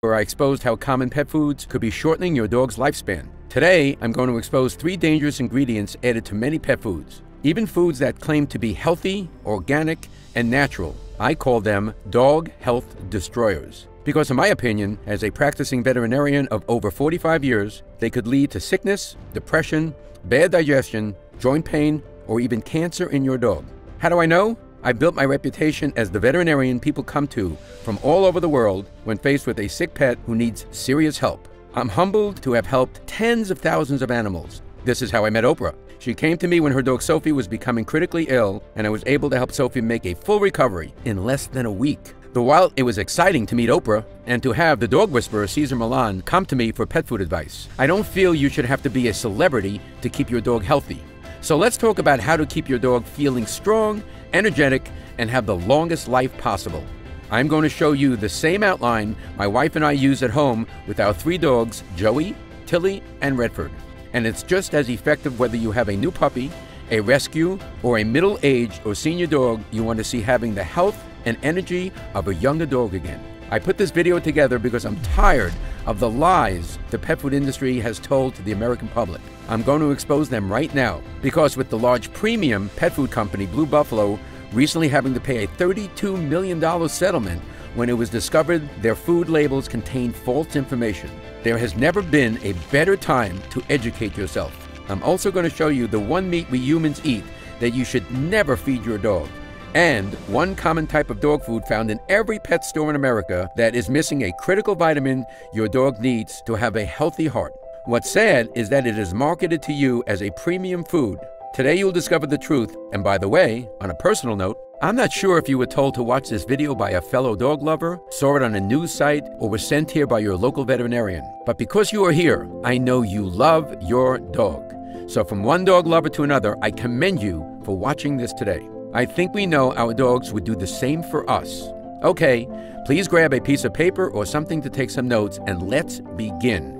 where I exposed how common pet foods could be shortening your dog's lifespan. Today, I'm going to expose 3 dangerous ingredients added to many pet foods, even foods that claim to be healthy, organic, and natural. I call them dog health destroyers, because in my opinion, as a practicing veterinarian of over 45 years, they could lead to sickness, depression, bad digestion, joint pain, or even cancer in your dog. How do I know? I built my reputation as the veterinarian people come to from all over the world when faced with a sick pet who needs serious help. I'm humbled to have helped tens of thousands of animals. This is how I met Oprah. She came to me when her dog Sophie was becoming critically ill, and I was able to help Sophie make a full recovery in less than a week. Though while it was exciting to meet Oprah and to have the dog whisperer Cesar Millan come to me for pet food advice, I don't feel you should have to be a celebrity to keep your dog healthy. So let's talk about how to keep your dog feeling strong, energetic, and have the longest life possible. I'm going to show you the same outline my wife and I use at home with our 3 dogs, Joey, Tilly, and Redford. And it's just as effective whether you have a new puppy, a rescue, or a middle-aged or senior dog you want to see having the health and energy of a younger dog again. I put this video together because I'm tired of the lies the pet food industry has told to the American public. I'm going to expose them right now, because with the large premium pet food company Blue Buffalo recently having to pay a $32 million settlement when it was discovered their food labels contained false information, there has never been a better time to educate yourself. I'm also going to show you the one meat we humans eat that you should never feed your dog, and one common type of dog food found in every pet store in America that is missing a critical vitamin your dog needs to have a healthy heart. What's sad is that it is marketed to you as a premium food. Today you'll discover the truth, and by the way, on a personal note, I'm not sure if you were told to watch this video by a fellow dog lover, saw it on a news site, or was sent here by your local veterinarian. But because you are here, I know you love your dog. So from one dog lover to another, I commend you for watching this today. I think we know our dogs would do the same for us. Okay, please grab a piece of paper or something to take some notes, and let's begin.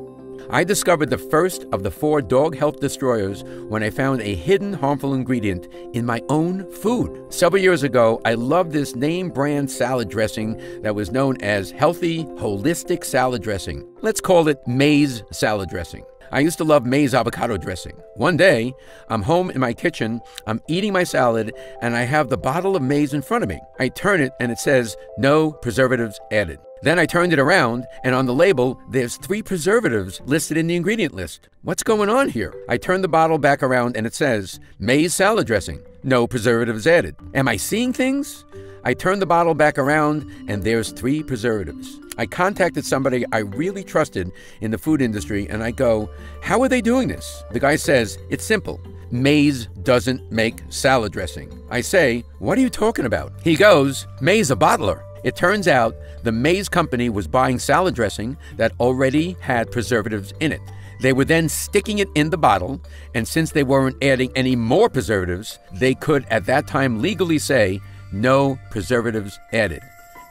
I discovered the first of the 4 dog health destroyers when I found a hidden harmful ingredient in my own food. Several years ago, I loved this name brand salad dressing that was known as Healthy Holistic Salad Dressing. Let's call it Maize Salad Dressing. I used to love maize avocado dressing. One day, I'm home in my kitchen, I'm eating my salad, and I have the bottle of maize in front of me. I turn it and it says, "No preservatives added." Then I turned it around, and on the label, there's 3 preservatives listed in the ingredient list. What's going on here? I turn the bottle back around and it says, "Maize salad dressing, no preservatives added." Am I seeing things? I turn the bottle back around and there's 3 preservatives. I contacted somebody I really trusted in the food industry and I go, "How are they doing this?" The guy says, "It's simple. Maize doesn't make salad dressing." I say, "What are you talking about?" He goes, "Maize a bottler." It turns out the Maize company was buying salad dressing that already had preservatives in it. They were then sticking it in the bottle, and since they weren't adding any more preservatives, they could at that time legally say, "No preservatives added."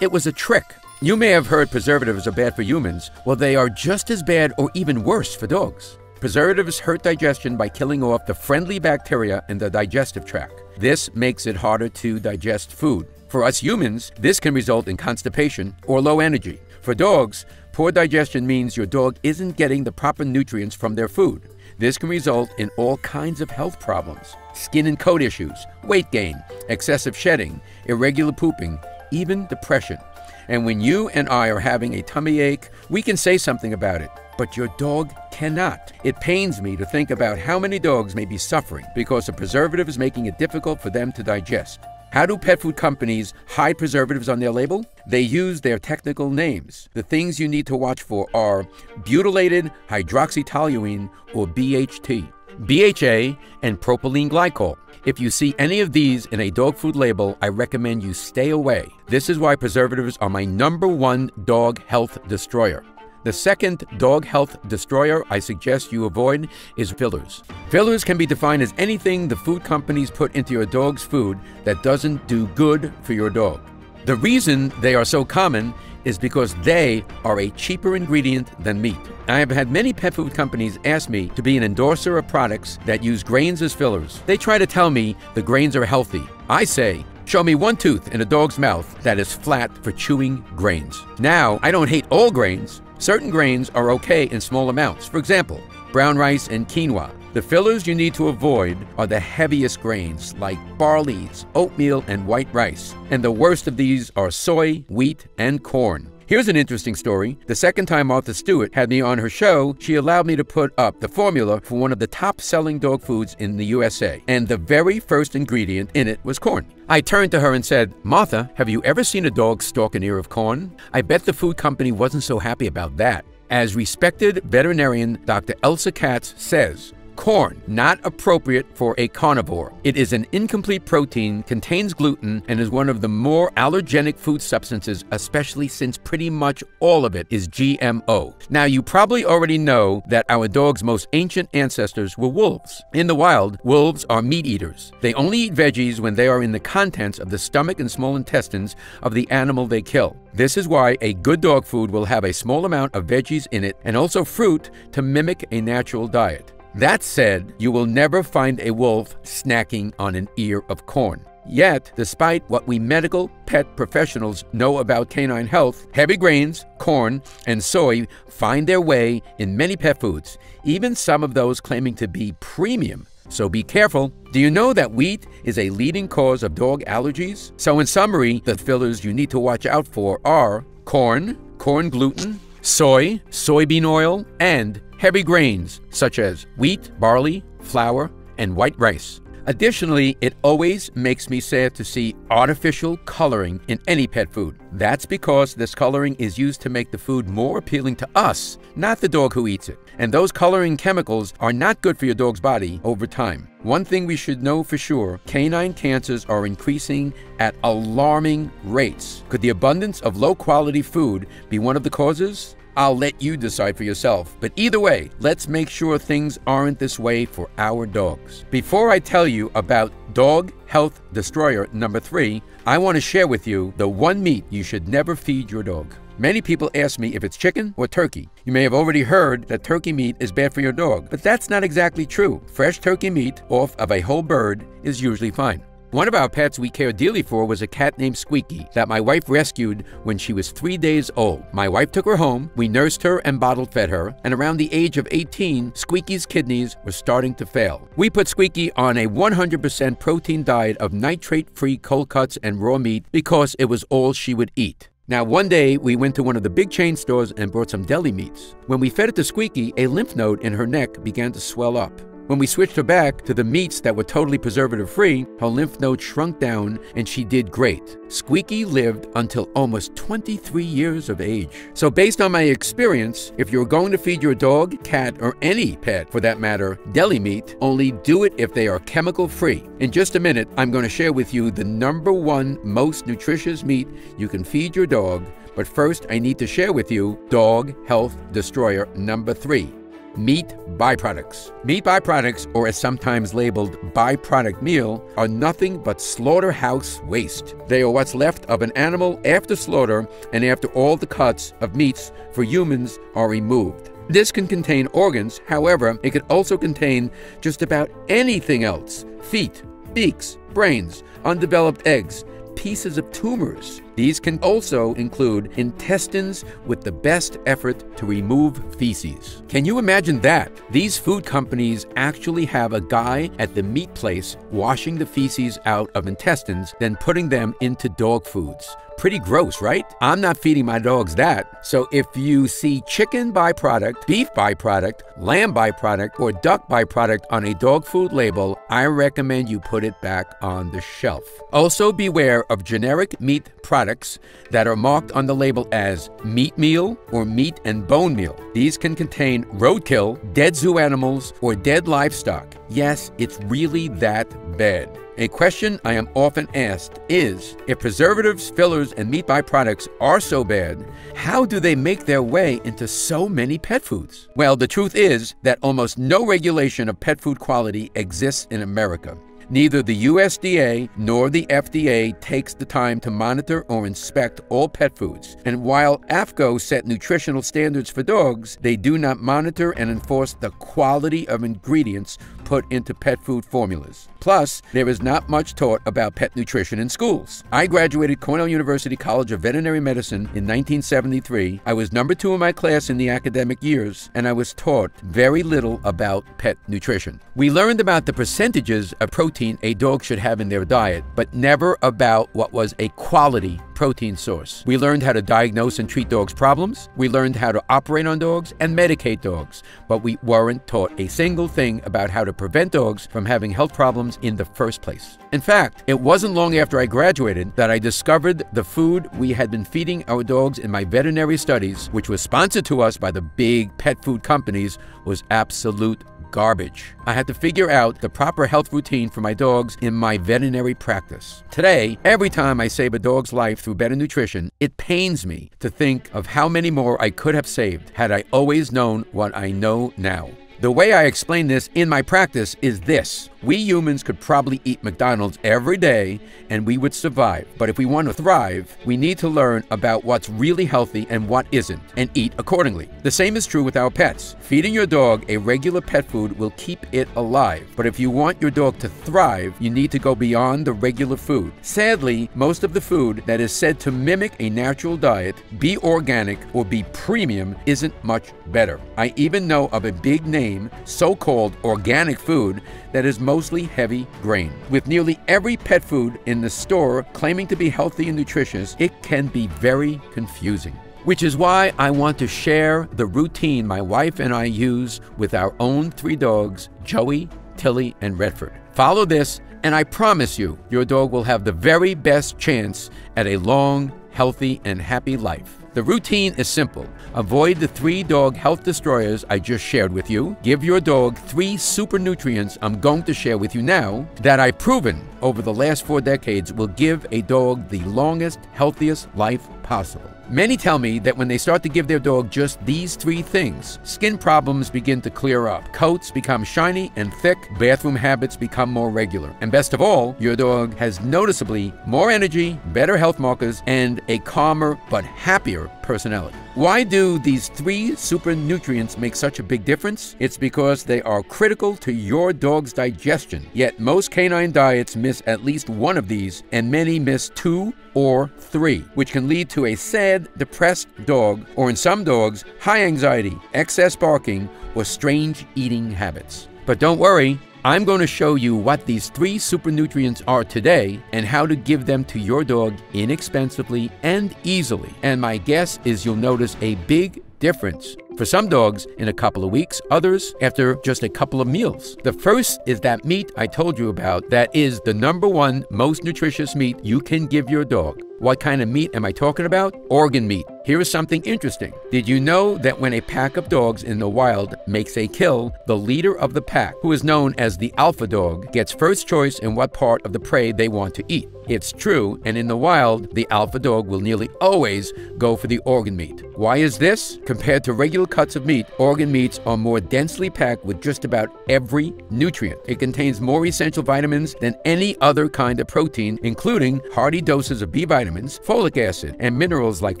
It was a trick. You may have heard preservatives are bad for humans. Well, they are just as bad or even worse for dogs. Preservatives hurt digestion by killing off the friendly bacteria in the digestive tract. This makes it harder to digest food. For us humans, this can result in constipation or low energy. For dogs, poor digestion means your dog isn't getting the proper nutrients from their food. This can result in all kinds of health problems: skin and coat issues, weight gain, excessive shedding, irregular pooping, even depression. And when you and I are having a tummy ache, we can say something about it, but your dog cannot. It pains me to think about how many dogs may be suffering because a preservative is making it difficult for them to digest. How do pet food companies hide preservatives on their label? They use their technical names. The things you need to watch for are butylated hydroxytoluene, or BHT, BHA, and propylene glycol. If you see any of these in a dog food label, I recommend you stay away. This is why preservatives are my #1 dog health destroyer. The second dog health destroyer I suggest you avoid is fillers. Fillers can be defined as anything the food companies put into your dog's food that doesn't do good for your dog. The reason they are so common is because they are a cheaper ingredient than meat. I have had many pet food companies ask me to be an endorser of products that use grains as fillers. They try to tell me the grains are healthy. I say, Show me one tooth in a dog's mouth that is flat for chewing grains. Now, I don't hate all grains. Certain grains are okay in small amounts. For example, brown rice and quinoa. The fillers you need to avoid are the heaviest grains like barleys, oatmeal, and white rice. And the worst of these are soy, wheat, and corn. Here's an interesting story. The second time Martha Stewart had me on her show, she allowed me to put up the formula for one of the top-selling dog foods in the USA. And the very first ingredient in it was corn. I turned to her and said, "Martha, have you ever seen a dog stalk an ear of corn?" I bet the food company wasn't so happy about that. As respected veterinarian Dr. Elsa Katz says, corn, not appropriate for a carnivore. It is an incomplete protein, contains gluten, and is one of the more allergenic food substances, especially since pretty much all of it is GMO. Now, you probably already know that our dog's most ancient ancestors were wolves. In the wild, wolves are meat eaters. They only eat veggies when they are in the contents of the stomach and small intestines of the animal they kill. This is why a good dog food will have a small amount of veggies in it and also fruit to mimic a natural diet. That said, you will never find a wolf snacking on an ear of corn. Yet, despite what we medical pet professionals know about canine health, heavy grains, corn, and soy find their way in many pet foods, even some of those claiming to be premium. So be careful. Do you know that wheat is a leading cause of dog allergies? So in summary, the fillers you need to watch out for are corn, corn gluten, soy, soybean oil, and heavy grains such as wheat, barley, flour, and white rice. Additionally, it always makes me sad to see artificial coloring in any pet food. That's because this coloring is used to make the food more appealing to us, not the dog who eats it. And those coloring chemicals are not good for your dog's body over time. One thing we should know for sure, canine cancers are increasing at alarming rates. Could the abundance of low-quality food be one of the causes? I'll let you decide for yourself. But either way, let's make sure things aren't this way for our dogs. Before I tell you about Dog Health Destroyer number 3, I want to share with you the one meat you should never feed your dog. Many people ask me if it's chicken or turkey. You may have already heard that turkey meat is bad for your dog, but that's not exactly true. Fresh turkey meat off of a whole bird is usually fine. One of our pets we cared dearly for was a cat named Squeaky that my wife rescued when she was 3 days old. My wife took her home, we nursed her and bottle fed her, and around the age of 18, Squeaky's kidneys were starting to fail. We put Squeaky on a 100% protein diet of nitrate-free cold cuts and raw meat because it was all she would eat. Now, one day, we went to one of the big chain stores and bought some deli meats. When we fed it to Squeaky, a lymph node in her neck began to swell up. When we switched her back to the meats that were totally preservative-free, her lymph node shrunk down and she did great. Squeaky lived until almost 23 years of age. So based on my experience, if you're going to feed your dog, cat, or any pet for that matter, deli meat, only do it if they are chemical-free. In just a minute, I'm going to share with you the #1 most nutritious meat you can feed your dog. But first, I need to share with you Dog Health Destroyer number 3. Meat byproducts. Meat byproducts, or as sometimes labeled byproduct meal, are nothing but slaughterhouse waste. They are what's left of an animal after slaughter and after all the cuts of meats for humans are removed. This can contain organs, however, it could also contain just about anything else. Feet, beaks, brains, undeveloped eggs, pieces of tumors. These can also include intestines with the best effort to remove feces. Can you imagine that? These food companies actually have a guy at the meat place washing the feces out of intestines, then putting them into dog foods. Pretty gross, right? I'm not feeding my dogs that. So if you see chicken byproduct, beef byproduct, lamb byproduct, or duck byproduct on a dog food label, I recommend you put it back on the shelf. Also beware of generic meat products that are marked on the label as meat meal or meat and bone meal. These can contain roadkill, dead zoo animals, or dead livestock. Yes, it's really that bad. A question I am often asked is, if preservatives, fillers, and meat byproducts are so bad, how do they make their way into so many pet foods? Well, the truth is that almost no regulation of pet food quality exists in America. Neither the USDA nor the FDA takes the time to monitor or inspect all pet foods. And while AAFCO set nutritional standards for dogs, they do not monitor and enforce the quality of ingredients put into pet food formulas. Plus, there is not much taught about pet nutrition in schools. I graduated Cornell University College of Veterinary Medicine in 1973. I was number 2 in my class in the academic years, and I was taught very little about pet nutrition. We learned about the percentages of protein a dog should have in their diet, but never about what was a quality protein source. We learned how to diagnose and treat dogs' problems. We learned how to operate on dogs and medicate dogs, but we weren't taught a single thing about how to prevent dogs from having health problems in the first place. In fact, it wasn't long after I graduated that I discovered the food we had been feeding our dogs in my veterinary studies, which was sponsored to us by the big pet food companies, was absolute garbage. I had to figure out the proper health routine for my dogs in my veterinary practice. Today, every time I save a dog's life through better nutrition, it pains me to think of how many more I could have saved had I always known what I know now. The way I explain this in my practice is this: we humans could probably eat McDonald's every day and we would survive. But if we want to thrive, we need to learn about what's really healthy and what isn't, and eat accordingly. The same is true with our pets. Feeding your dog a regular pet food will keep it alive. But if you want your dog to thrive, you need to go beyond the regular food. Sadly, most of the food that is said to mimic a natural diet, be organic, or be premium isn't much better. I even know of a big name, so-called organic food, that is mostly heavy grain. With nearly every pet food in the store claiming to be healthy and nutritious, it can be very confusing. Which is why I want to share the routine my wife and I use with our own 3 dogs, Joey, Tilly, and Redford. Follow this, and I promise you, your dog will have the very best chance at a long, healthy, and happy life. The routine is simple. Avoid the 3 dog health destroyers I just shared with you. Give your dog 3 super nutrients I'm going to share with you now that I've proven over the last 4 decades will give a dog the longest, healthiest life possible. Many tell me that when they start to give their dog just these 3 things, skin problems begin to clear up, coats become shiny and thick, bathroom habits become more regular, and best of all, your dog has noticeably more energy, better health markers, and a calmer but happier personality. Why do these 3 super nutrients make such a big difference? It's because they are critical to your dog's digestion. Yet most canine diets miss at least one of these, and many miss 2 or 3, which can lead to a sad, depressed dog, or in some dogs, high anxiety, excess barking, or strange eating habits. But don't worry, I'm going to show you what these 3 super nutrients are today and how to give them to your dog inexpensively and easily. And my guess is you'll notice a big difference. For some dogs, in a couple of weeks, others after just a couple of meals. The first is that meat I told you about that is the #1 most nutritious meat you can give your dog. What kind of meat am I talking about? Organ meat. Here is something interesting. Did you know that when a pack of dogs in the wild makes a kill, the leader of the pack, who is known as the alpha dog, gets first choice in what part of the prey they want to eat? It's true, and in the wild, the alpha dog will nearly always go for the organ meat. Why is this? Compared to regular cuts of meat, organ meats are more densely packed with just about every nutrient. It contains more essential vitamins than any other kind of protein, including hearty doses of B vitamins, folic acid, and minerals like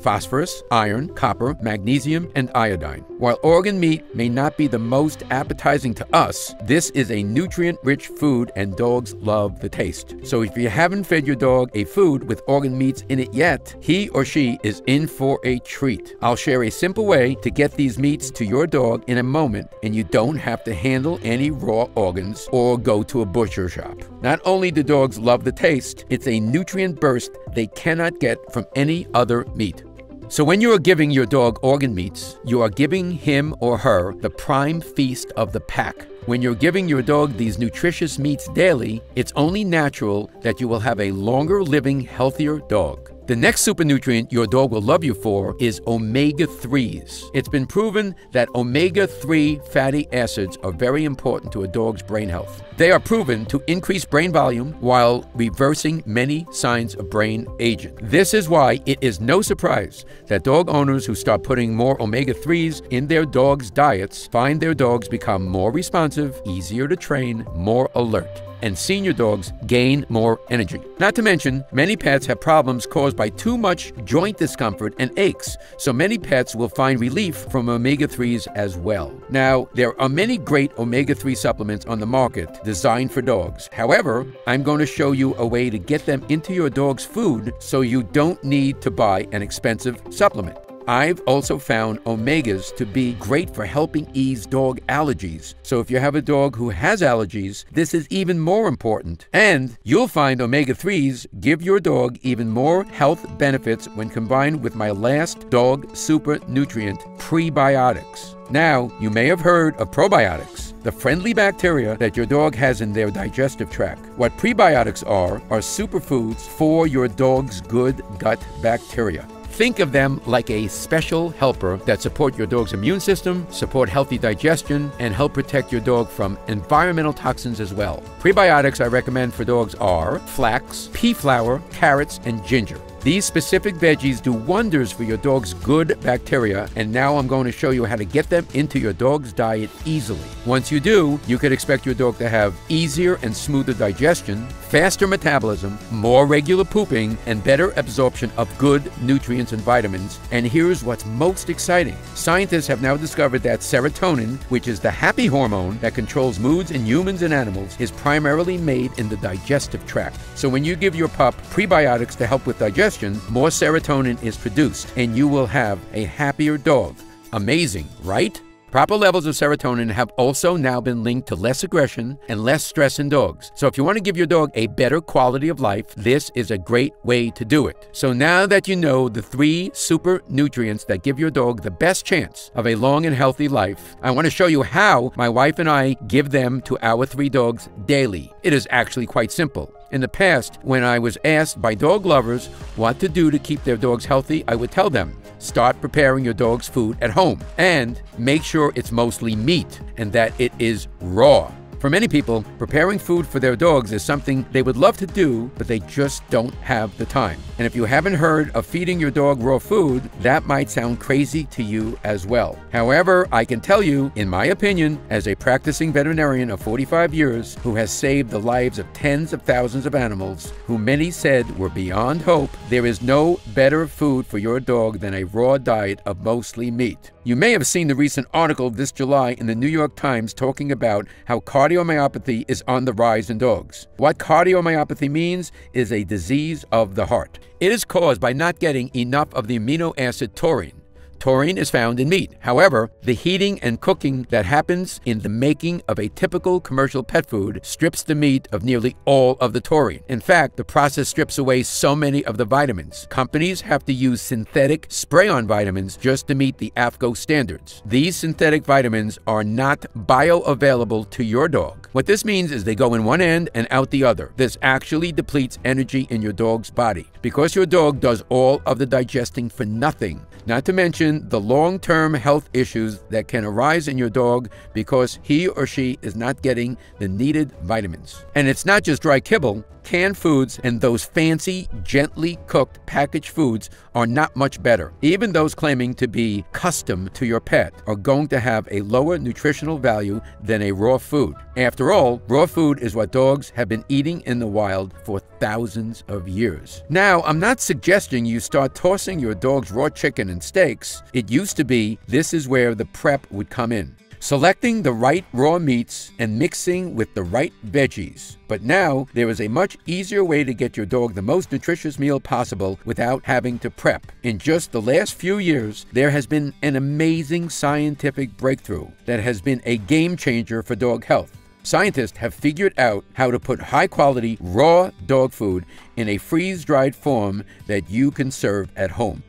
phosphorus, iron, copper, magnesium, and iodine. While organ meat may not be the most appetizing to us, this is a nutrient-rich food and dogs love the taste. So if you haven't fed your dog a food with organ meats in it yet, he or she is in for a treat. I'll share a simple way to get these meats to your dog in a moment, and you don't have to handle any raw organs or go to a butcher shop. Not only do dogs love the taste, it's a nutrient burst they cannot get from any other meat. So when you are giving your dog organ meats, you are giving him or her the prime feast of the pack. When you're giving your dog these nutritious meats daily, it's only natural that you will have a longer living, healthier dog. The next super nutrient your dog will love you for is omega-3s. It's been proven that omega-3 fatty acids are very important to a dog's brain health. They are proven to increase brain volume while reversing many signs of brain aging. This is why it is no surprise that dog owners who start putting more omega-3s in their dogs' diets find their dogs become more responsive, easier to train, more alert. and senior dogs gain more energy. Not to mention, many pets have problems caused by too much joint discomfort and aches, so many pets will find relief from omega-3s as well. Now, there are many great omega-3 supplements on the market designed for dogs. However, I'm going to show you a way to get them into your dog's food so you don't need to buy an expensive supplement. I've also found omegas to be great for helping ease dog allergies. So if you have a dog who has allergies, this is even more important. And you'll find omega-3s give your dog even more health benefits when combined with my last dog super nutrient, prebiotics. Now, you may have heard of probiotics, the friendly bacteria that your dog has in their digestive tract. What prebiotics are superfoods for your dog's good gut bacteria. Think of them like a special helper that support your dog's immune system, support healthy digestion, and help protect your dog from environmental toxins as well. Prebiotics I recommend for dogs are flax, pea flour, carrots, and ginger. These specific veggies do wonders for your dog's good bacteria, and now I'm going to show you how to get them into your dog's diet easily. Once you do, you could expect your dog to have easier and smoother digestion, faster metabolism, more regular pooping, and better absorption of good nutrients and vitamins. And here's what's most exciting. Scientists have now discovered that serotonin, which is the happy hormone that controls moods in humans and animals, is primarily made in the digestive tract. So when you give your pup prebiotics to help with digestion, more serotonin is produced, and you will have a happier dog. Amazing, right? Proper levels of serotonin have also now been linked to less aggression and less stress in dogs. So if you want to give your dog a better quality of life, this is a great way to do it. So now that you know the 3 super nutrients that give your dog the best chance of a long and healthy life, I want to show you how my wife and I give them to our 3 dogs daily. It is actually quite simple. In the past, when I was asked by dog lovers what to do to keep their dogs healthy, I would tell them, start preparing your dog's food at home and make sure it's mostly meat and that it is raw. For many people, preparing food for their dogs is something they would love to do, but they just don't have the time. And if you haven't heard of feeding your dog raw food, that might sound crazy to you as well. However, I can tell you, in my opinion, as a practicing veterinarian of 45 years who has saved the lives of tens of thousands of animals who many said were beyond hope, there is no better food for your dog than a raw diet of mostly meat. You may have seen the recent article this July in the New York Times talking about how cardiomyopathy is on the rise in dogs. What cardiomyopathy means is a disease of the heart. It is caused by not getting enough of the amino acid taurine. Taurine is found in meat. However, the heating and cooking that happens in the making of a typical commercial pet food strips the meat of nearly all of the taurine. In fact, the process strips away so many of the vitamins. Companies have to use synthetic spray-on vitamins just to meet the AAFCO standards. These synthetic vitamins are not bioavailable to your dog. What this means is they go in one end and out the other. This actually depletes energy in your dog's body. Because your dog does all of the digesting for nothing, not to mention the long-term health issues that can arise in your dog because he or she is not getting the needed vitamins. And it's not just dry kibble. Canned foods and those fancy, gently cooked packaged foods are not much better. Even those claiming to be custom to your pet are going to have a lower nutritional value than a raw food. After all, raw food is what dogs have been eating in the wild for thousands of years. Now, I'm not suggesting you start tossing your dog's raw chicken and steaks. It used to be this is where the prep would come in. Selecting the right raw meats and mixing with the right veggies. But now, there is a much easier way to get your dog the most nutritious meal possible without having to prep. In just the last few years, there has been an amazing scientific breakthrough that has been a game changer for dog health. Scientists have figured out how to put high-quality raw dog food in a freeze-dried form that you can serve at home.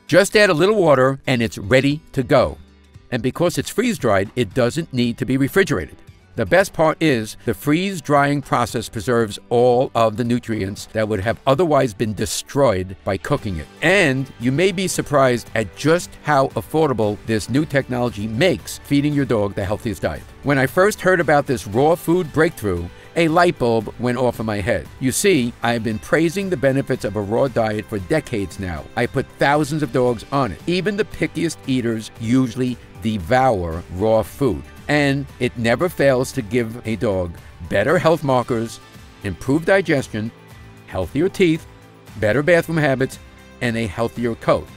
Just add a little water and it's ready to go. And because it's freeze-dried, it doesn't need to be refrigerated. The best part is the freeze-drying process preserves all of the nutrients that would have otherwise been destroyed by cooking it. And you may be surprised at just how affordable this new technology makes feeding your dog the healthiest diet. When I first heard about this raw food breakthrough, a light bulb went off in my head. You see, I have been praising the benefits of a raw diet for decades now. I put thousands of dogs on it. Even the pickiest eaters usually devour raw food. And it never fails to give a dog better health markers, improved digestion, healthier teeth, better bathroom habits, and a healthier coat.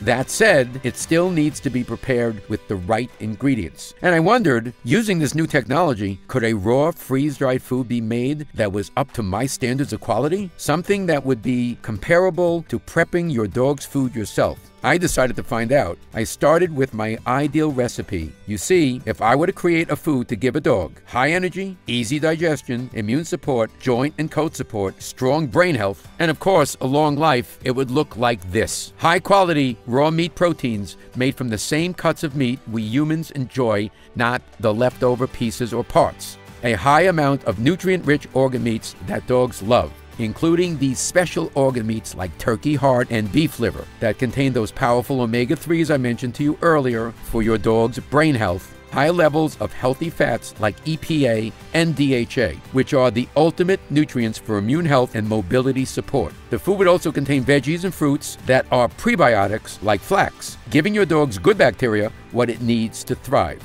That said, it still needs to be prepared with the right ingredients. And I wondered, using this new technology, could a raw, freeze-dried food be made that was up to my standards of quality? Something that would be comparable to prepping your dog's food yourself. I decided to find out. I started with my ideal recipe. You see, if I were to create a food to give a dog high energy, easy digestion, immune support, joint and coat support, strong brain health, and of course, a long life, it would look like this. High quality raw meat proteins made from the same cuts of meat we humans enjoy, not the leftover pieces or parts. A high amount of nutrient-rich organ meats that dogs love, including these special organ meats like turkey heart and beef liver that contain those powerful omega-3s I mentioned to you earlier for your dog's brain health. High levels of healthy fats like EPA and DHA, which are the ultimate nutrients for immune health and mobility support. The food would also contain veggies and fruits that are prebiotics like flax, giving your dog's good bacteria what it needs to thrive.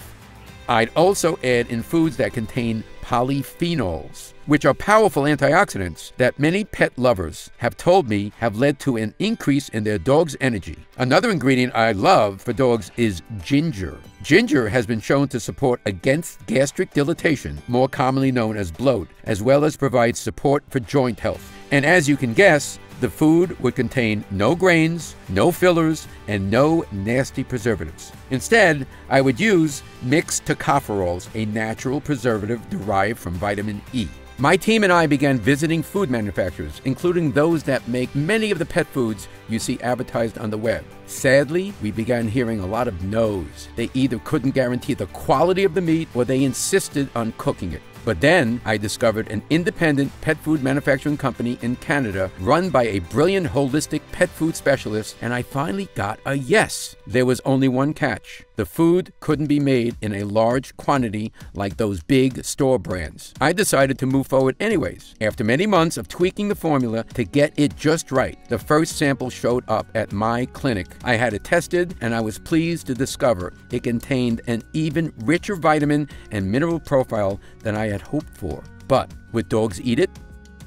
I'd also add in foods that contain polyphenols, which are powerful antioxidants that many pet lovers have told me have led to an increase in their dog's energy. Another ingredient I love for dogs is ginger. Ginger has been shown to support against gastric dilatation, more commonly known as bloat, as well as provide support for joint health. And as you can guess, the food would contain no grains, no fillers, and no nasty preservatives. Instead, I would use mixed tocopherols, a natural preservative derived from vitamin E. My team and I began visiting food manufacturers, including those that make many of the pet foods you see advertised on the web. Sadly, we began hearing a lot of no's. They either couldn't guarantee the quality of the meat or they insisted on cooking it. But then I discovered an independent pet food manufacturing company in Canada run by a brilliant holistic pet food specialist, and I finally got a yes. There was only one catch. The food couldn't be made in a large quantity like those big store brands. I decided to move forward anyways. After many months of tweaking the formula to get it just right, the first sample showed up at my clinic. I had it tested, and I was pleased to discover it contained an even richer vitamin and mineral profile than I had hoped for. But would dogs eat it?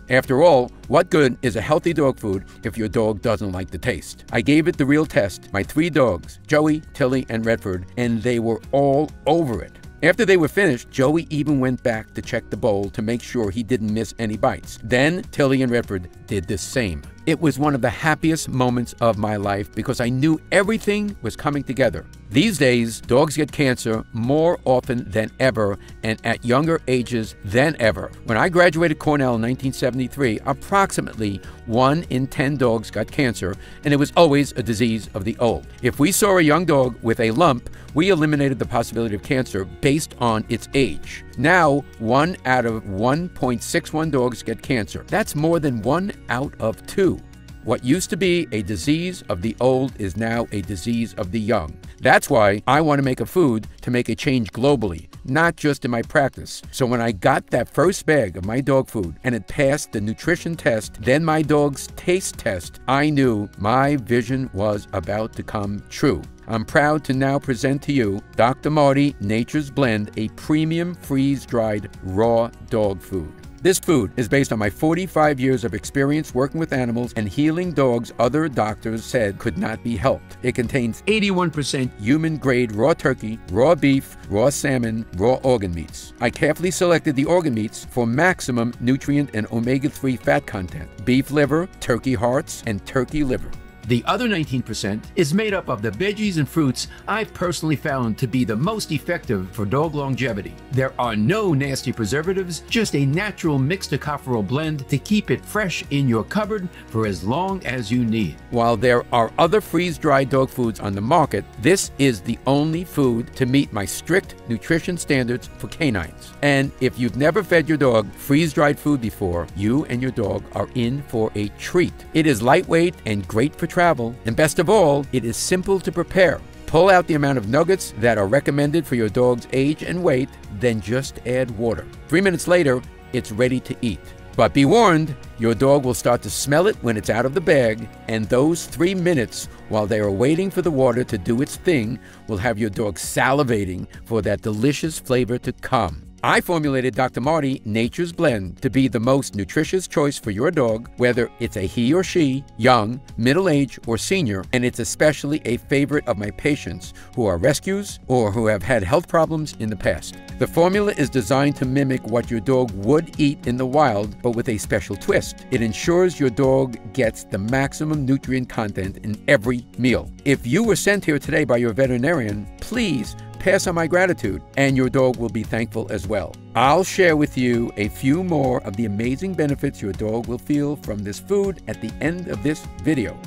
After all, what good is a healthy dog food if your dog doesn't like the taste? I gave it the real test. My 3 dogs, Joey, Tilly, and Redford, and they were all over it. After they were finished, Joey even went back to check the bowl to make sure he didn't miss any bites. Then Tilly and Redford did the same. It was one of the happiest moments of my life because I knew everything was coming together. These days, dogs get cancer more often than ever and at younger ages than ever. When I graduated Cornell in 1973, approximately 1 in 10 dogs got cancer, and it was always a disease of the old. If we saw a young dog with a lump, we eliminated the possibility of cancer based on its age. Now, 1 out of 1.61 dogs get cancer. That's more than 1 out of 2. What used to be a disease of the old is now a disease of the young. That's why I want to make a food to make a change globally, not just in my practice. So when I got that first bag of my dog food and it passed the nutrition test, then my dog's taste test, I knew my vision was about to come true. I'm proud to now present to you Dr. Marty Nature's Blend, a premium freeze-dried raw dog food. This food is based on my 45 years of experience working with animals and healing dogs other doctors said could not be helped. It contains 81% human-grade raw turkey, raw beef, raw salmon, raw organ meats. I carefully selected the organ meats for maximum nutrient and omega-3 fat content: beef liver, turkey hearts, and turkey liver. The other 19% is made up of the veggies and fruits I've personally found to be the most effective for dog longevity. There are no nasty preservatives, just a natural mixed tocopherol blend to keep it fresh in your cupboard for as long as you need. While there are other freeze-dried dog foods on the market, this is the only food to meet my strict nutrition standards for canines. And if you've never fed your dog freeze-dried food before, you and your dog are in for a treat. It is lightweight and great for travel, and best of all, it is simple to prepare. Pull out the amount of nuggets that are recommended for your dog's age and weight, then just add water. 3 minutes later, it's ready to eat. But be warned, your dog will start to smell it when it's out of the bag, and those 3 minutes while they are waiting for the water to do its thing will have your dog salivating for that delicious flavor to come. I formulated Dr. Marty Nature's Blend to be the most nutritious choice for your dog, whether it's a he or she, young, middle-aged, or senior, and it's especially a favorite of my patients who are rescues or who have had health problems in the past. The formula is designed to mimic what your dog would eat in the wild, but with a special twist. It ensures your dog gets the maximum nutrient content in every meal. If you were sent here today by your veterinarian, please pass on my gratitude, and your dog will be thankful as well. I'll share with you a few more of the amazing benefits your dog will feel from this food at the end of this video.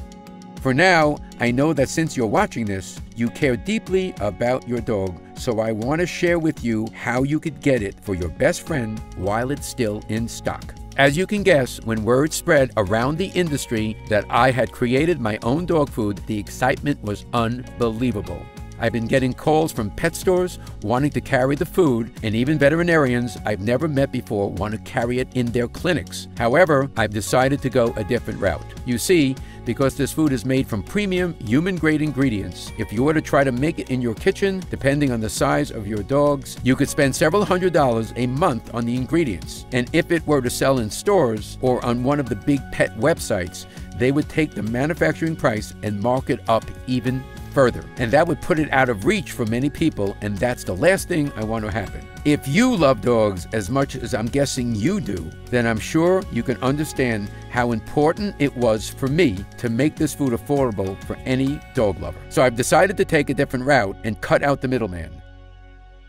For now, I know that since you're watching this, you care deeply about your dog, so I want to share with you how you could get it for your best friend while it's still in stock. As you can guess, when word spread around the industry that I had created my own dog food, the excitement was unbelievable. I've been getting calls from pet stores wanting to carry the food, and even veterinarians I've never met before want to carry it in their clinics. However, I've decided to go a different route. You see, because this food is made from premium human-grade ingredients, if you were to try to make it in your kitchen, depending on the size of your dogs, you could spend several $100s a month on the ingredients. And if it were to sell in stores or on one of the big pet websites, they would take the manufacturing price and mark it up even further. And that would put it out of reach for many people, and that's the last thing I want to happen. If you love dogs as much as I'm guessing you do, then I'm sure you can understand how important it was for me to make this food affordable for any dog lover. So I've decided to take a different route and cut out the middleman.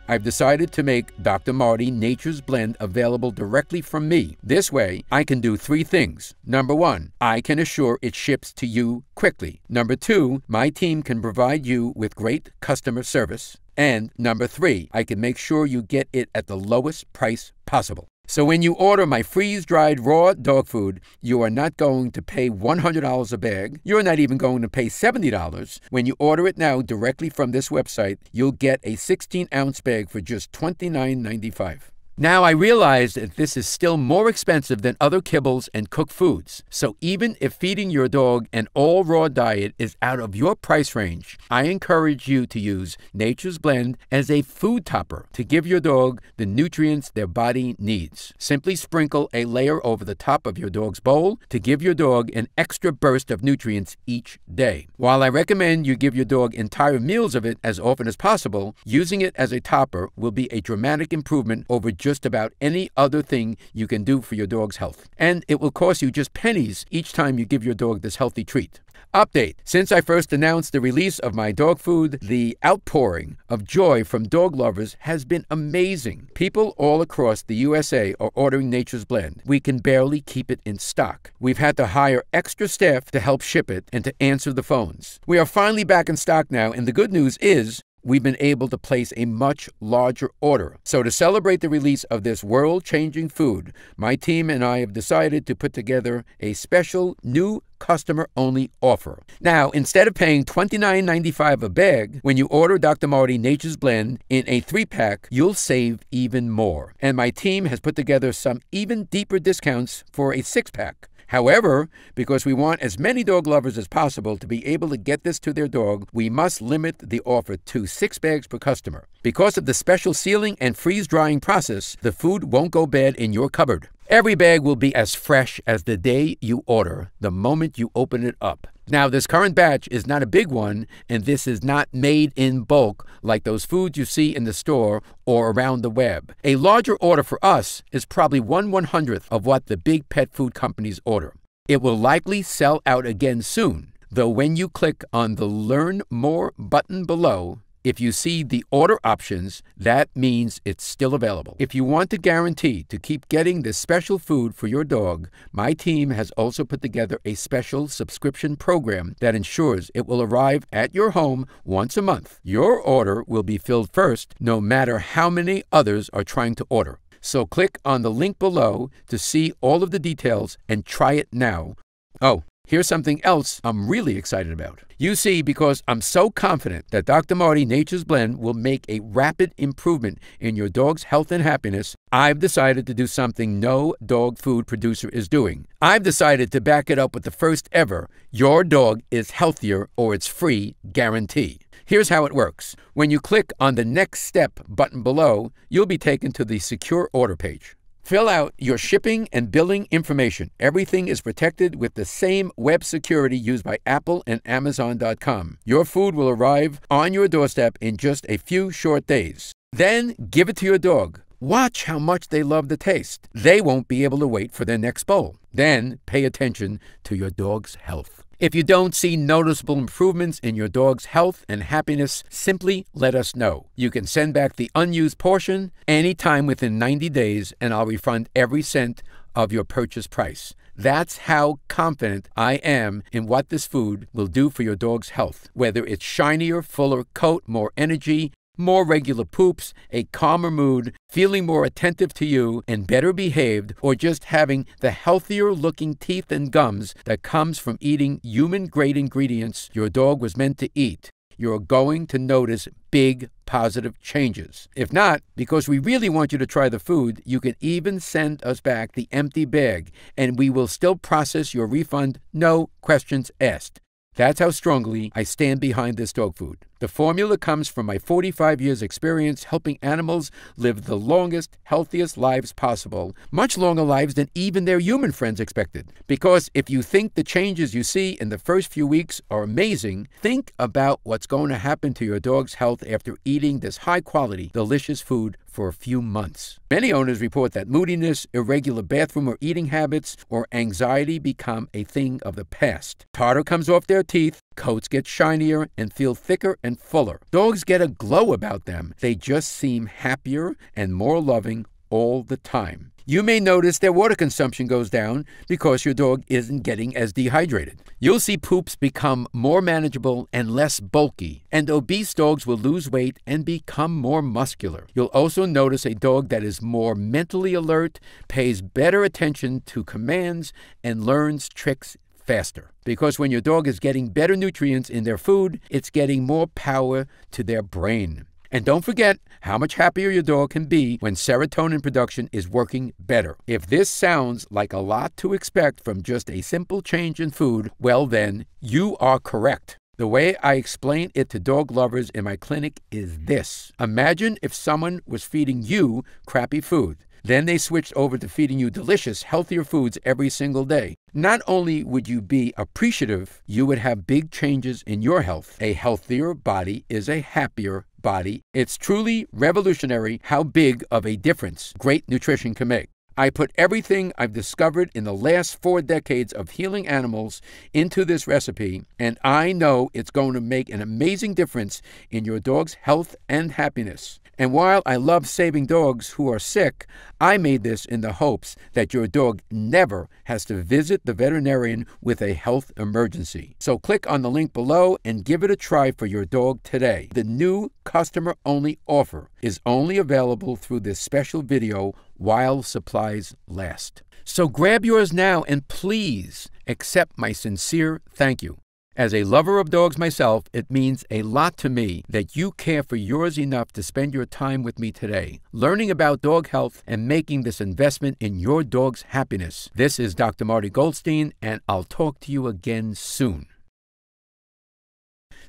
I've decided to make Dr. Marty Nature's Blend available directly from me. This way, I can do 3 things. Number 1, I can assure it ships to you quickly. Number 2, my team can provide you with great customer service. And number 3, I can make sure you get it at the lowest price possible. So when you order my freeze-dried raw dog food, you are not going to pay $100 a bag. You're not even going to pay $70. When you order it now directly from this website, you'll get a 16-ounce bag for just $29.95. Now, I realize that this is still more expensive than other kibbles and cooked foods. So even if feeding your dog an all-raw diet is out of your price range, I encourage you to use Nature's Blend as a food topper to give your dog the nutrients their body needs. Simply sprinkle a layer over the top of your dog's bowl to give your dog an extra burst of nutrients each day. While I recommend you give your dog entire meals of it as often as possible, using it as a topper will be a dramatic improvement over just about any other thing you can do for your dog's health. And it will cost you just pennies each time you give your dog this healthy treat. Update. Since I first announced the release of my dog food, the outpouring of joy from dog lovers has been amazing. People all across the USA are ordering Nature's Blend. We can barely keep it in stock. We've had to hire extra staff to help ship it and to answer the phones. We are finally back in stock now, and the good news is we've been able to place a much larger order. So to celebrate the release of this world-changing food, my team and I have decided to put together a special new customer-only offer. Now, instead of paying $29.95 a bag, when you order Dr. Marty Nature's Blend in a 3-pack, you'll save even more. And my team has put together some even deeper discounts for a 6-pack. However, because we want as many dog lovers as possible to be able to get this to their dog, we must limit the offer to 6 bags per customer. Because of the special sealing and freeze-drying process, the food won't go bad in your cupboard. Every bag will be as fresh as the day you order, the moment you open it up. Now, this current batch is not a big one, and this is not made in bulk like those foods you see in the store or around the web. A larger order for us is probably 1/100th of what the big pet food companies order. It will likely sell out again soon, though when you click on the Learn More button below, if you see the order options, that means it's still available. If you want to guarantee to keep getting this special food for your dog, my team has also put together a special subscription program that ensures it will arrive at your home once a month. Your order will be filled first, no matter how many others are trying to order. So click on the link below to see all of the details and try it now. Oh, here's something else I'm really excited about. You see, because I'm so confident that Dr. Marty Nature's Blend will make a rapid improvement in your dog's health and happiness, I've decided to do something no dog food producer is doing. I've decided to back it up with the first ever "Your dog is healthier or it's free" guarantee. Here's how it works. When you click on the Next Step button below, you'll be taken to the Secure Order page. Fill out your shipping and billing information. Everything is protected with the same web security used by Apple and Amazon.com. Your food will arrive on your doorstep in just a few short days. Then give it to your dog. Watch how much they love the taste. They won't be able to wait for their next bowl. Then pay attention to your dog's health. If you don't see noticeable improvements in your dog's health and happiness, simply let us know. You can send back the unused portion anytime within 90 days, and I'll refund every cent of your purchase price. That's how confident I am in what this food will do for your dog's health. Whether it's shinier, fuller coat, more energy, more regular poops, a calmer mood, feeling more attentive to you and better behaved, or just having the healthier looking teeth and gums that comes from eating human-grade ingredients your dog was meant to eat, you're going to notice big positive changes. If not, because we really want you to try the food, you can even send us back the empty bag and we will still process your refund, no questions asked. That's how strongly I stand behind this dog food. The formula comes from my 45 years experience helping animals live the longest, healthiest lives possible, much longer lives than even their human friends expected. Because if you think the changes you see in the first few weeks are amazing, think about what's going to happen to your dog's health after eating this high-quality, delicious food for a few months. Many owners report that moodiness, irregular bathroom or eating habits, or anxiety become a thing of the past. Tartar comes off their teeth, coats get shinier and feel thicker and fuller. Dogs get a glow about them. They just seem happier and more loving all the time. You may notice their water consumption goes down because your dog isn't getting as dehydrated. You'll see poops become more manageable and less bulky, and obese dogs will lose weight and become more muscular. You'll also notice a dog that is more mentally alert, pays better attention to commands, and learns tricks faster. Because when your dog is getting better nutrients in their food, it's getting more power to their brain. And don't forget how much happier your dog can be when serotonin production is working better. If this sounds like a lot to expect from just a simple change in food, well then, you are correct. The way I explain it to dog lovers in my clinic is this. Imagine if someone was feeding you crappy food. Then they switched over to feeding you delicious, healthier foods every single day. Not only would you be appreciative, you would have big changes in your health. A healthier body is a happier body. It's truly revolutionary how big of a difference great nutrition can make. I put everything I've discovered in the last 4 decades of healing animals into this recipe, and I know it's going to make an amazing difference in your dog's health and happiness. And while I love saving dogs who are sick, I made this in the hopes that your dog never has to visit the veterinarian with a health emergency. So click on the link below and give it a try for your dog today. The new customer-only offer is only available through this special video while supplies last. So grab yours now and please accept my sincere thank you. As a lover of dogs myself, it means a lot to me that you care for yours enough to spend your time with me today, learning about dog health and making this investment in your dog's happiness. This is Dr. Marty Goldstein, and I'll talk to you again soon.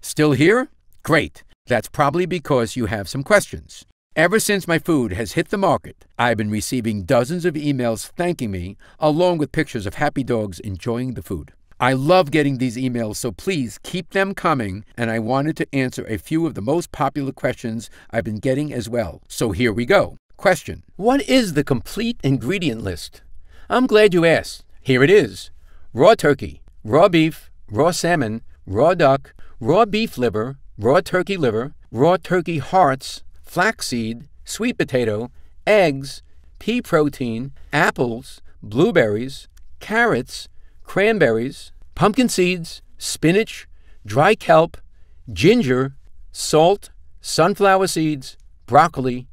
Still here? Great. That's probably because you have some questions. Ever since my food has hit the market, I've been receiving dozens of emails thanking me, along with pictures of happy dogs enjoying the food. I love getting these emails, so please keep them coming, and I wanted to answer a few of the most popular questions I've been getting as well. So here we go. Question: what is the complete ingredient list? I'm glad you asked. Here it is. Raw turkey, raw beef, raw salmon, raw duck, raw beef liver, raw turkey hearts, flaxseed, sweet potato, eggs, pea protein, apples, blueberries, carrots, cranberries, pumpkin seeds, spinach, dry kelp, ginger, salt, sunflower seeds, broccoli,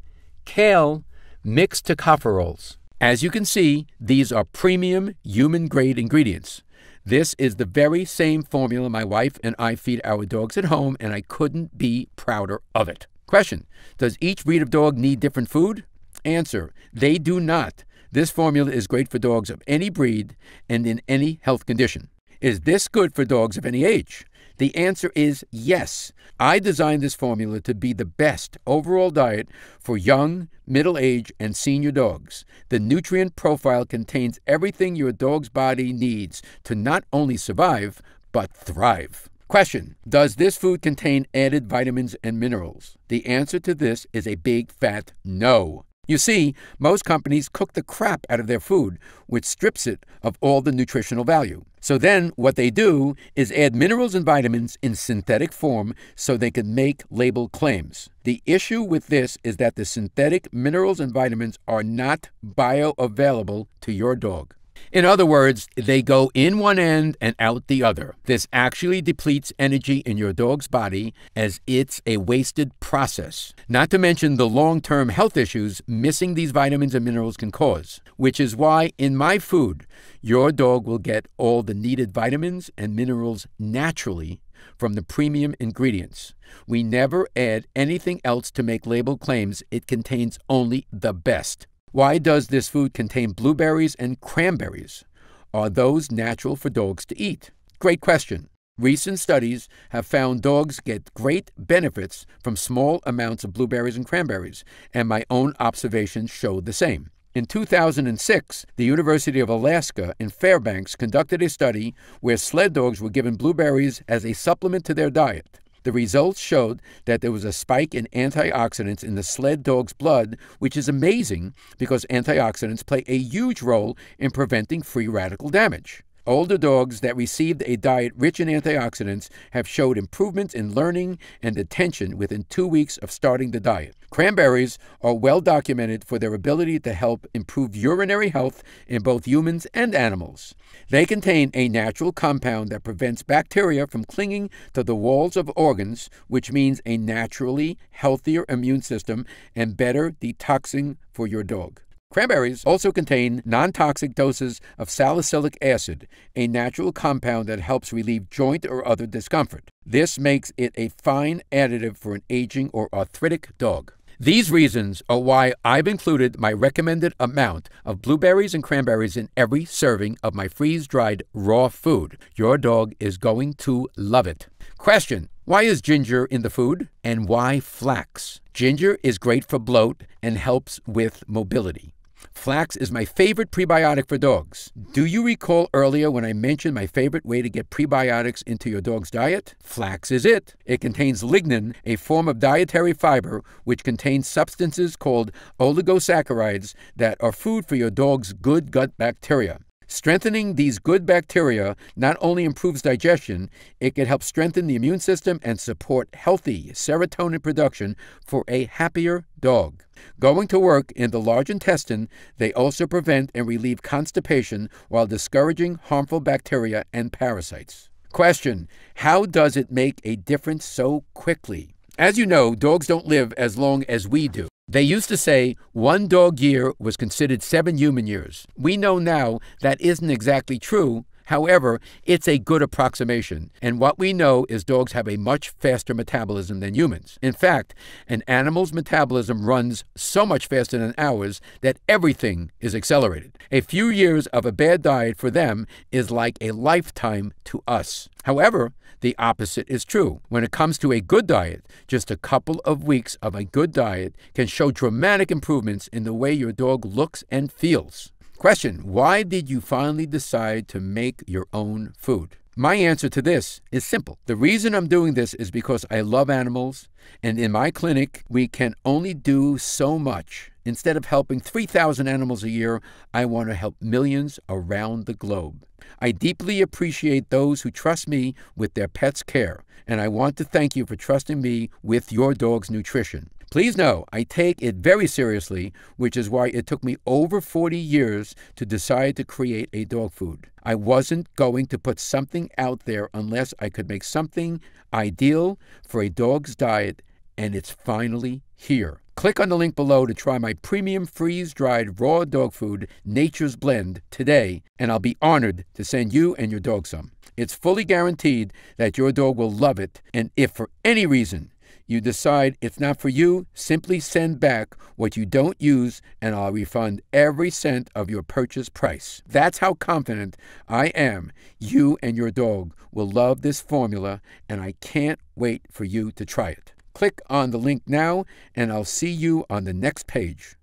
kale, mixed tocopherols. As you can see, these are premium human-grade ingredients. This is the very same formula my wife and I feed our dogs at home, and I couldn't be prouder of it. Question: does each breed of dog need different food? Answer: they do not. This formula is great for dogs of any breed and in any health condition. Is this good for dogs of any age? The answer is yes. I designed this formula to be the best overall diet for young, middle-aged, and senior dogs. The nutrient profile contains everything your dog's body needs to not only survive, but thrive. Question: does this food contain added vitamins and minerals? The answer to this is a big fat no. You see, most companies cook the crap out of their food, which strips it of all the nutritional value. So then what they do is add minerals and vitamins in synthetic form so they can make label claims. The issue with this is that the synthetic minerals and vitamins are not bioavailable to your dog. In other words, they go in one end and out the other. This actually depletes energy in your dog's body as it's a wasted process. Not to mention the long-term health issues missing these vitamins and minerals can cause, which is why in my food, your dog will get all the needed vitamins and minerals naturally from the premium ingredients. We never add anything else to make label claims. It contains only the best. Why does this food contain blueberries and cranberries? Are those natural for dogs to eat? Great question. Recent studies have found dogs get great benefits from small amounts of blueberries and cranberries, and my own observations show the same. In 2006, the University of Alaska in Fairbanks conducted a study where sled dogs were given blueberries as a supplement to their diet. The results showed that there was a spike in antioxidants in the sled dog's blood, which is amazing because antioxidants play a huge role in preventing free radical damage. Older dogs that received a diet rich in antioxidants have showed improvements in learning and attention within 2 weeks of starting the diet. Cranberries are well documented for their ability to help improve urinary health in both humans and animals. They contain a natural compound that prevents bacteria from clinging to the walls of organs, which means a naturally healthier immune system and better detoxing for your dog. Cranberries also contain non-toxic doses of salicylic acid, a natural compound that helps relieve joint or other discomfort. This makes it a fine additive for an aging or arthritic dog. These reasons are why I've included my recommended amount of blueberries and cranberries in every serving of my freeze-dried raw food. Your dog is going to love it. Question: why is ginger in the food? And why flax? Ginger is great for bloat and helps with mobility. Flax is my favorite prebiotic for dogs. Do you recall earlier when I mentioned my favorite way to get prebiotics into your dog's diet? Flax is it. It contains lignin, a form of dietary fiber, which contains substances called oligosaccharides that are food for your dog's good gut bacteria. Strengthening these good bacteria not only improves digestion, it can help strengthen the immune system and support healthy serotonin production for a happier dog. Going to work in the large intestine, they also prevent and relieve constipation while discouraging harmful bacteria and parasites. Question: how does it make a difference so quickly? As you know, dogs don't live as long as we do. They used to say 1 dog year was considered 7 human years. We know now that isn't exactly true. However, it's a good approximation, and what we know is dogs have a much faster metabolism than humans. In fact, an animal's metabolism runs so much faster than ours that everything is accelerated. A few years of a bad diet for them is like a lifetime to us. However, the opposite is true. When it comes to a good diet, just a couple of weeks of a good diet can show dramatic improvements in the way your dog looks and feels. Question: why did you finally decide to make your own food? My answer to this is simple. The reason I'm doing this is because I love animals, and in my clinic, we can only do so much. Instead of helping 3,000 animals a year, I want to help millions around the globe. I deeply appreciate those who trust me with their pet's care, and I want to thank you for trusting me with your dog's nutrition. Please know I take it very seriously, which is why it took me over 40 years to decide to create a dog food. I wasn't going to put something out there unless I could make something ideal for a dog's diet, and it's finally here. Click on the link below to try my premium freeze-dried raw dog food, Nature's Blend, today, and I'll be honored to send you and your dog some. It's fully guaranteed that your dog will love it, and if for any reason you decide it's not for you, simply send back what you don't use and I'll refund every cent of your purchase price. That's how confident I am you and your dog will love this formula, and I can't wait for you to try it. Click on the link now and I'll see you on the next page.